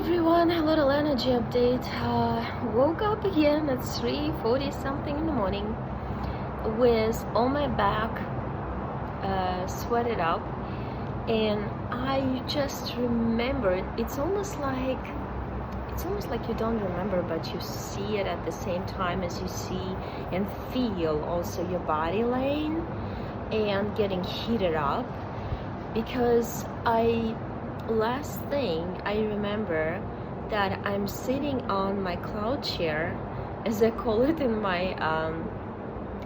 everyone, a little energy update. Woke up again at 3:40 something in the morning with all my back sweated up, and I just remembered it's almost like you don't remember, but you see it at the same time as you see and feel also your body laying and getting heated up, because last thing I remember that I'm sitting on my cloud chair, as I call it in my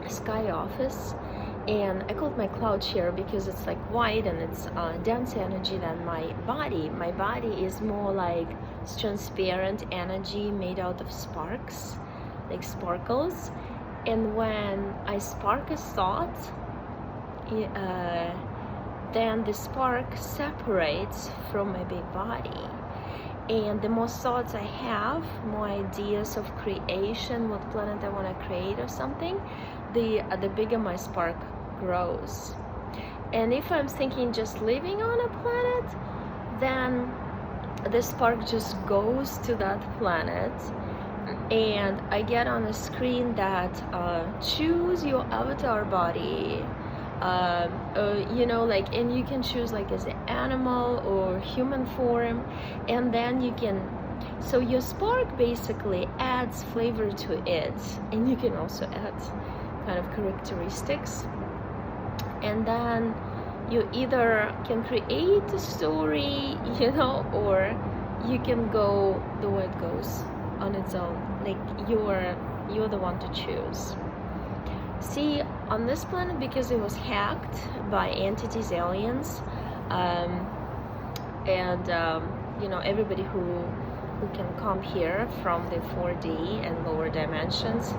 sky office. And I call it my cloud chair because it's like white and it's dense energy than my body. My body is more like transparent energy made out of sparks, like sparkles. And when I spark a thought, then the spark separates from my big body. And the more thoughts I have, more ideas of creation, what planet I want to create or something, the bigger my spark grows. And if I'm thinking just living on a planet, then the spark just goes to that planet, and I get on a screen that choose your avatar body, and you can choose like as an animal or human form, and then so your spark basically adds flavor to it, and you can also add kind of characteristics, and then you either can create a story, or you can go the way it goes on its own. Like you're the one to choose. See, on this planet, because it was hacked by entities, aliens, everybody who can come here from the 4D and lower dimensions,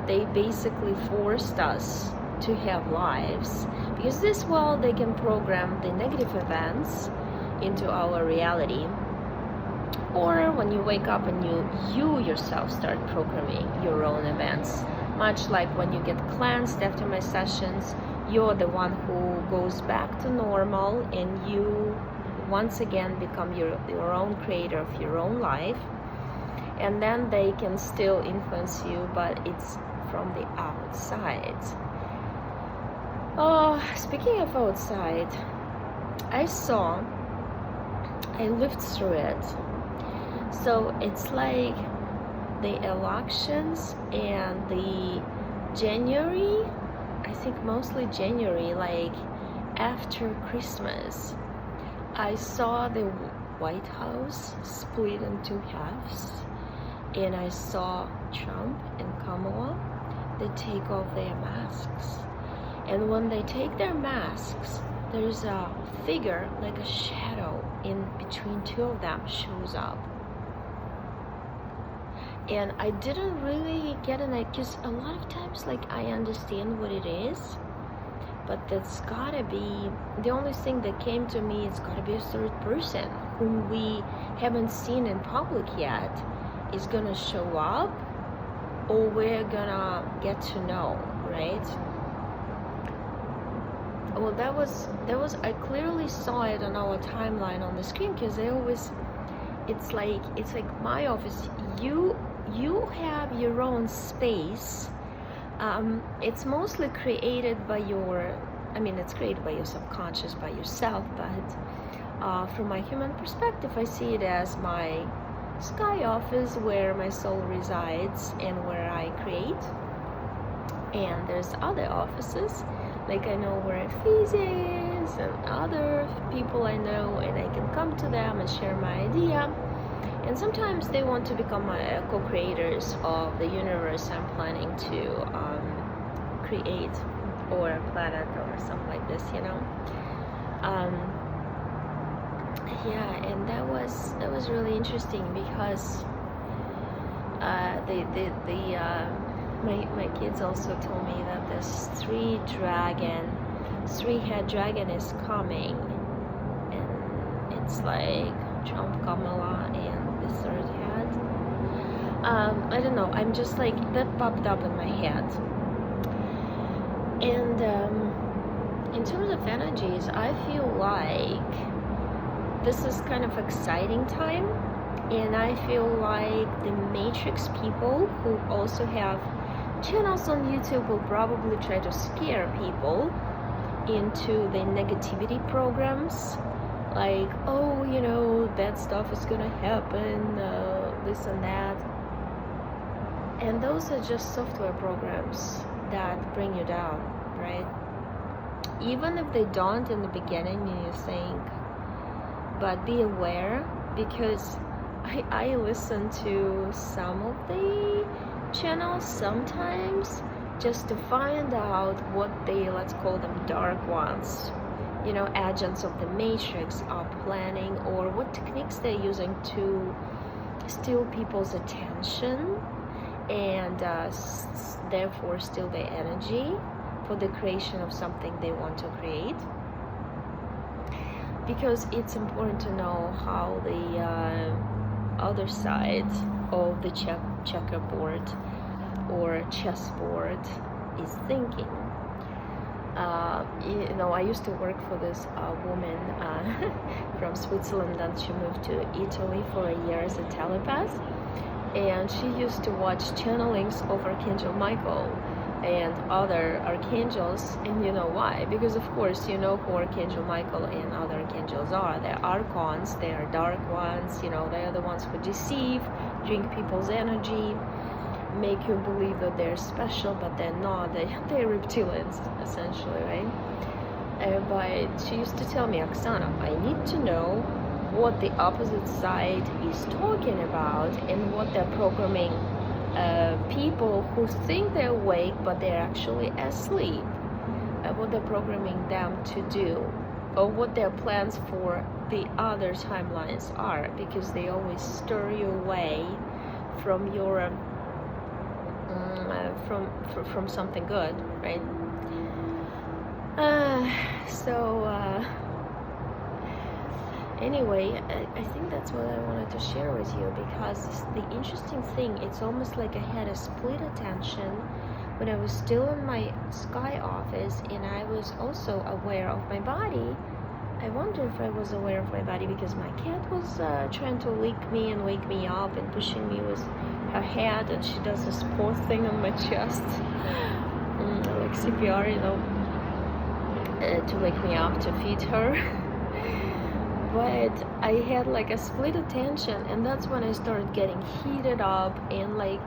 they basically forced us to have lives, because this world, they can program the negative events into our reality, or when you wake up and you yourself start programming your own events, much like when you get cleansed after my sessions, you're the one who goes back to normal, and you once again become your own creator of your own life. And then they can still influence you, but it's from the outside. Oh, speaking of outside, I lived through it. So it's like the elections and the January, I think mostly January, like after Christmas, I saw the White House split in two halves, and I saw Trump and Kamala, they take off their masks. And when they take their masks, there's a figure, like a shadow in between two of them shows up. And I didn't really get an idea, because a lot of times, like, I understand what it is, but that's gotta be, the only thing that came to me, it's gotta be a third person whom we haven't seen in public yet is gonna show up, or we're gonna get to know, right? Well, that was I clearly saw it on our timeline on the screen, because it's like my office, you have your own space. It's mostly created by it's created by your subconscious, by yourself, but from my human perspective, I see it as my sky office, where my soul resides and where I create. And there's other offices, like I know where Ephesians is and other people I know, and I can come to them and share my idea. And sometimes they want to become my co-creators of the universe I'm planning to create, or a planet or something like this, and that was really interesting, because my kids also told me that this three-head dragon is coming, and it's like Trump, Kamala, and the third head. I don't know, I'm just like, that popped up in my head. And in terms of energies, I feel like this is kind of exciting time, And I feel like the Matrix people who also have channels on YouTube will probably try to scare people into the negativity programs, like, oh, you know, bad stuff is gonna happen, this and that. And those are just software programs that bring you down, right? Even if they don't in the beginning, you think, but be aware, because I listen to some of the channels sometimes just to find out what they, let's call them dark ones, you know, agents of the Matrix are planning, or what techniques they're using to steal people's attention and therefore steal their energy for the creation of something they want to create. Because it's important to know how the other side of the checkerboard or chessboard is thinking. You know, I used to work for this woman from Switzerland, and she moved to Italy for a year as a telepath, and she used to watch channelings of Archangel Michael and other archangels. And you know why? Because of course you know who Archangel Michael and other archangels are. They're archons, they are dark ones, you know, they are the ones who deceive, drink people's energy, make you believe that they're special, but they're not. They're reptilians, essentially, right? But she used to tell me, Oksana, I need to know what the opposite side is talking about and what they're programming people who think they're awake but they're actually asleep, what they're programming them to do, or what their plans for the other timelines are, because they always stir you away from your from something good, right? Anyway, I think that's what I wanted to share with you, because the interesting thing, it's almost like I had a split attention when I was still in my sky office, and I was also aware of my body. I wonder if I was aware of my body because my cat was trying to lick me and wake me up and pushing me with her head, and she does this paw thing on my chest, like CPR, you know, to wake me up, to feed her. But I had like a split attention, and that's when I started getting heated up and like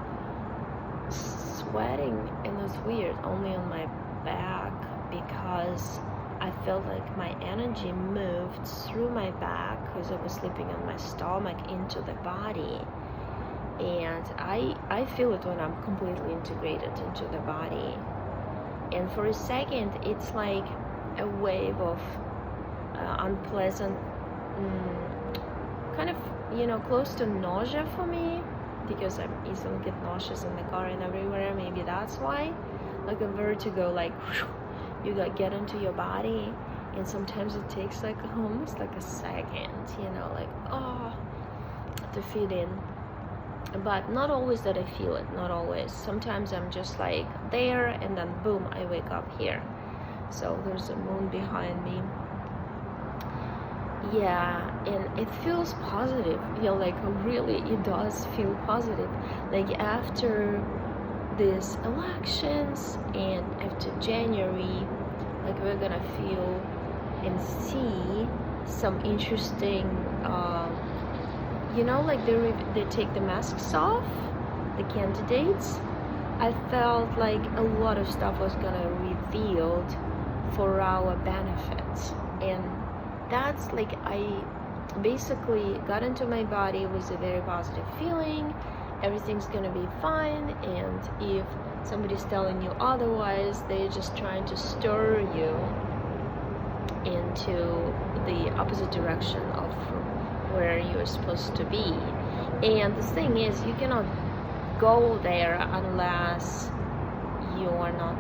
sweating, and it was weird, only on my back, because I felt like my energy moved through my back because I was sleeping on my stomach into the body. And I feel it when I'm completely integrated into the body. And for a second, it's like a wave of unpleasant, kind of, you know, close to nausea for me, because I easily get nauseous in the car and everywhere. Maybe that's why, like a vertigo, like you get into your body, and sometimes it takes like almost like a second, you know, like to fit in. But not always that I feel it, not always. Sometimes I'm just like there, and then boom, I wake up here. So there's a moon behind me. Yeah, and it feels positive, you know, like really it does feel positive. Like after these elections and after January, like we're gonna feel and see some interesting you know, like they take the masks off, the candidates. I felt like a lot of stuff was gonna revealed for our benefit, and that's like I basically got into my body with a very positive feeling. Everything's gonna be fine, and if somebody's telling you otherwise, they're just trying to stir you into the opposite direction of where you're supposed to be. And the thing is, you cannot go there unless you are not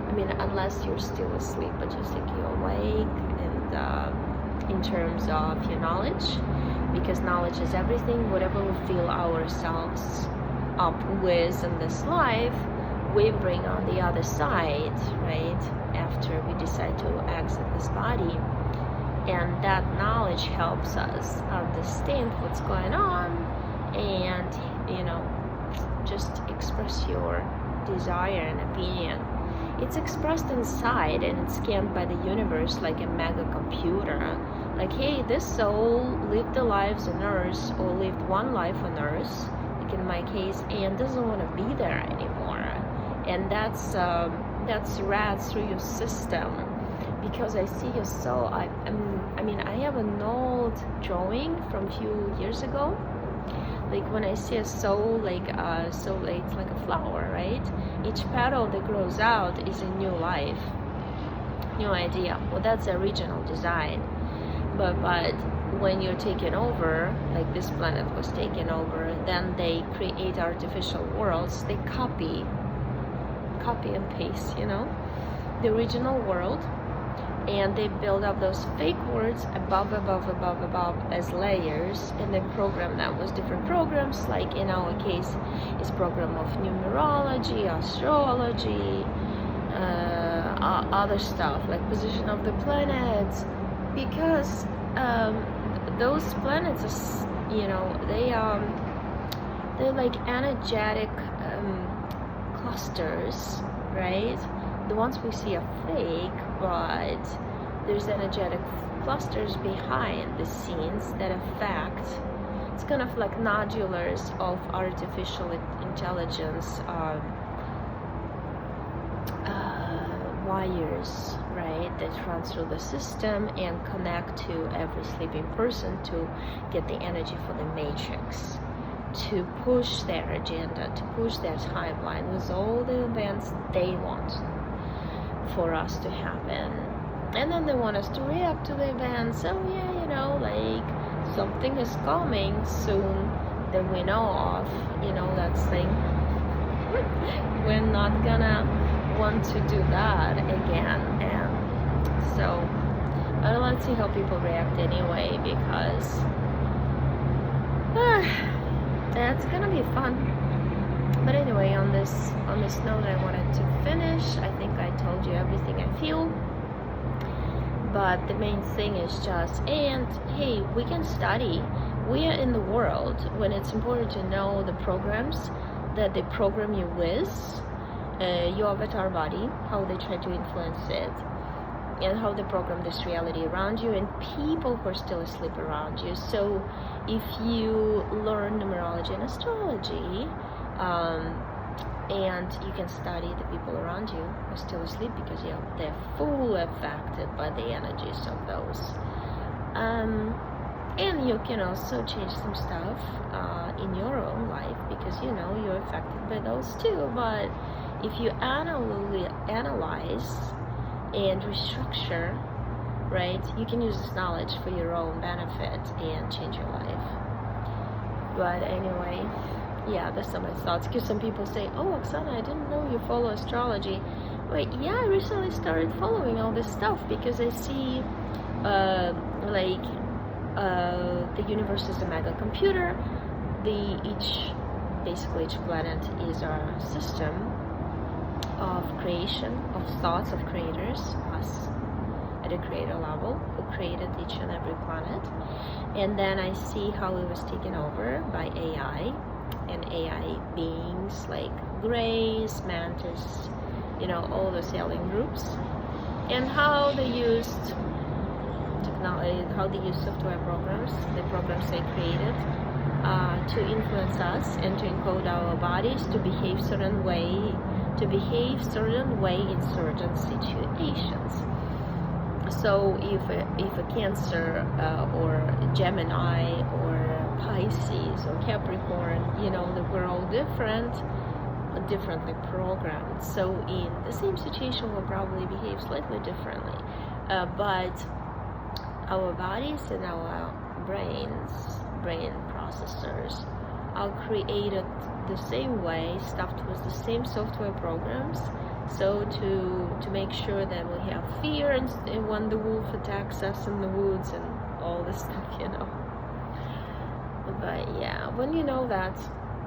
I mean unless you're still asleep, but just like you're awake, and in terms of your knowledge, because knowledge is everything. Whatever we fill ourselves up with in this life, we bring on the other side, right, after we decide to exit this body. and that knowledge helps us understand what's going on, and just express your desire and opinion. It's expressed inside and it's scanned by the universe like a mega computer. Like, hey, this soul lived the lives on Earth, or lived one life on Earth, like in my case, and doesn't want to be there anymore. And that's read through your system, because I see your soul. I have an old drawing from a few years ago. Like when I see a soul, like it's like a flower, right? Each petal that grows out is a new life, new idea. Well, that's the original design. But when you're taken over, like this planet was taken over, then they create artificial worlds. They copy and paste, the original world, and they build up those fake words above as layers, and then program them with different programs. Like in our case, it's program of numerology, astrology, other stuff like position of the planets, because those planets are, they're like energetic clusters, right? The ones we see are fake, but there's energetic clusters behind the scenes that affect. It's kind of like nodulars of artificial intelligence wires, right, that run through the system and connect to every sleeping person to get the energy for the matrix, to push their agenda, to push their timeline with all the events they want for us to happen. And then they want us to react to the events. So yeah, like something is coming soon that we know of, that thing. We're not gonna want to do that again. And so let's see how people react anyway, because that's gonna be fun. But anyway, on this note, I wanted to finish. I think I told you everything I feel. But the main thing is just, and hey, we can study. We are in the world when it's important to know the programs that they program you with, your avatar body, how they try to influence it, and how they program this reality around you, and people who are still asleep around you. So if you learn numerology and astrology, and you can study the people around you who are still asleep, because they're fully affected by the energies of those. And you can also change some stuff in your own life, because you're affected by those too. But if you analyze and restructure, right, you can use this knowledge for your own benefit and change your life. But anyway, yeah, that's some of my thoughts. Because some people say, oh, Oksana, I didn't know you follow astrology. Wait, yeah, I recently started following all this stuff because I see the universe is a mega computer. Each planet is a system of creation, of thoughts of creators, us at a creator level, who created each and every planet. And then I see how it was taken over by AI, and AI beings like Grace, Mantis, all those alien groups, and how they used technology, how they use software programs, the programs they created, to influence us and to encode our bodies to behave certain way in certain situations. So if a Cancer or a Gemini or Pisces or Capricorn, we're all differently programmed. So in the same situation, we'll probably behave slightly differently. But our bodies and our brain processors are created the same way, stuffed with the same software programs. So to make sure that we have fear and when the wolf attacks us in the woods and all this stuff, But yeah, when you know that,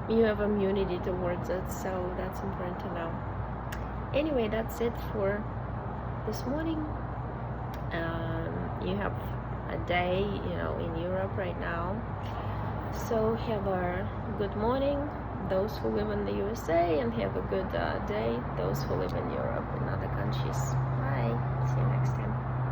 you have immunity towards it, so that's important to know. Anyway, that's it for this morning. You have day, you know, in Europe right now. So have a good morning, those who live in the USA, and have a good day, those who live in Europe and other countries. Bye. See you next time.